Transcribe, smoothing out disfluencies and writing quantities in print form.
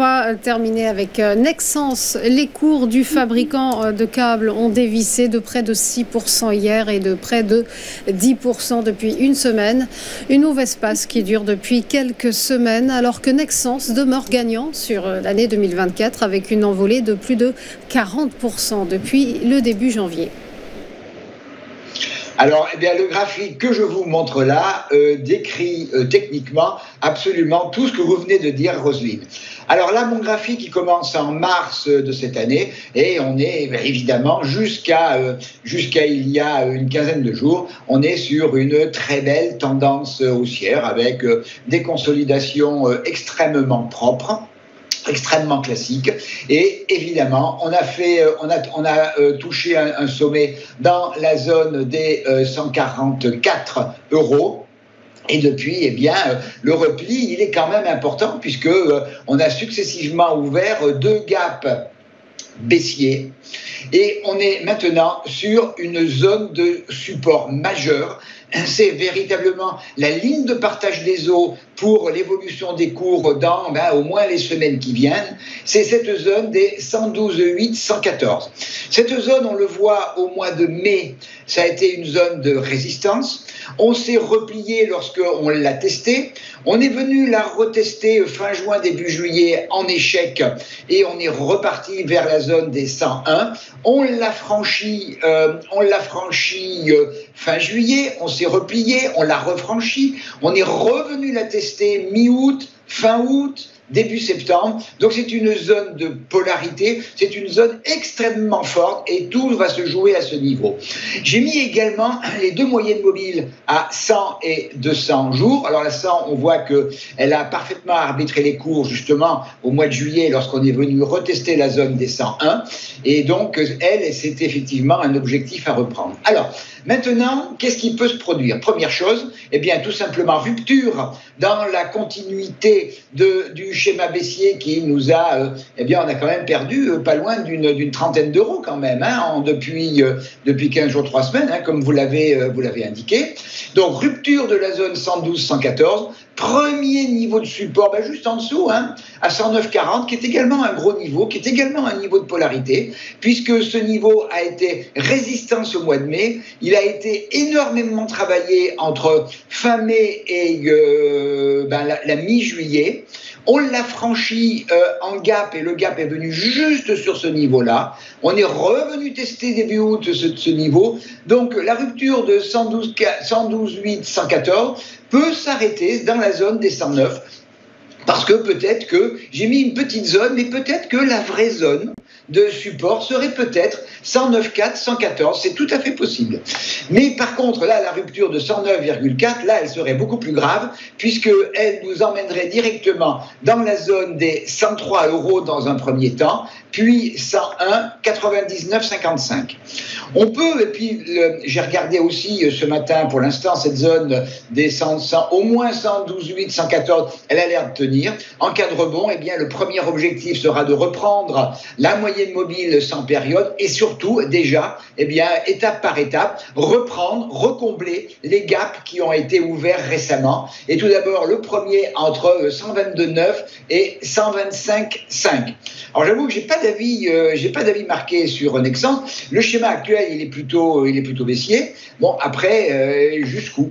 va terminer avec Nexans. Les cours du fabricant de câbles ont dévissé de près de 6% hier et de près de 10% depuis une semaine. Une mauvaise passe qui dure depuis quelques semaines alors que Nexans demeure gagnant sur l'année 2024 avec une envolée de plus de 40% depuis le début janvier. Alors, le graphique que je vous montre là décrit techniquement absolument tout ce que vous venez de dire, Roselyne. Alors là, mon graphique, il commence en mars de cette année et on est évidemment jusqu'à il y a une quinzaine de jours, on est sur une très belle tendance haussière avec des consolidations extrêmement propres, extrêmement classique, et évidemment on a touché un sommet dans la zone des 144 €. Et depuis, le repli, il est quand même important puisque on a successivement ouvert deux gaps baissiers et on est maintenant sur une zone de support majeur. C'est véritablement la ligne de partage des eaux pour l'évolution des cours dans au moins les semaines qui viennent. C'est cette zone des 112,8, 114. Cette zone, on le voit au mois de mai, ça a été une zone de résistance. On s'est replié lorsqu'on l'a testé. On est venu la retester fin juin, début juillet en échec et on est reparti vers la zone des 101. On l'a franchi fin juillet, on s'est replié, on l'a refranchi, on est revenu la tester mi-août, fin août, début septembre. Donc c'est une zone de polarité, c'est une zone extrêmement forte et tout va se jouer à ce niveau. J'ai mis également les deux moyennes mobiles à 100 et 200 jours. Alors la 100, on voit qu'elle a parfaitement arbitré les cours justement au mois de juillet lorsqu'on est venu retester la zone des 101 et donc elle, c'est effectivement un objectif à reprendre. Alors maintenant, qu'est-ce qui peut se produire? Première chose, tout simplement rupture dans la continuité du schéma baissier qui nous a, on a quand même perdu pas loin d'une trentaine d'euros quand même, depuis 15 jours, 3 semaines, comme vous l'avez indiqué. Donc rupture de la zone 112-114, premier niveau de support, juste en dessous, à 109,40, qui est également un gros niveau, qui est également un niveau de polarité, puisque ce niveau a été résistance au mois de mai, il a été énormément travaillé entre fin mai et la mi-juillet. On l'a franchi en gap et le gap est venu juste sur ce niveau-là. On est revenu tester début août ce niveau. Donc la rupture de 112,8, 114 peut s'arrêter dans la zone des 109 parce que peut-être que j'ai mis une petite zone, mais peut-être que la vraie zone de support serait peut-être 109,4, 114, c'est tout à fait possible. Mais par contre, là, la rupture de 109,4, là, elle serait beaucoup plus grave, puisqu'elle nous emmènerait directement dans la zone des 103 € dans un premier temps, puis 101, 99, 55. On peut, et puis j'ai regardé aussi ce matin, pour l'instant, cette zone des 100, au moins 112,8, 114, elle a l'air de tenir. En cas de rebond, le premier objectif sera de reprendre la moyenne mobile sans période et surtout, déjà, étape par étape, reprendre, recombler les gaps qui ont été ouverts récemment. Et tout d'abord, le premier entre 122,9 et 125,5. Alors j'avoue que j'ai pas d'avis marqué sur Nexans. Le schéma actuel, il est plutôt baissier. Bon, après, jusqu'où?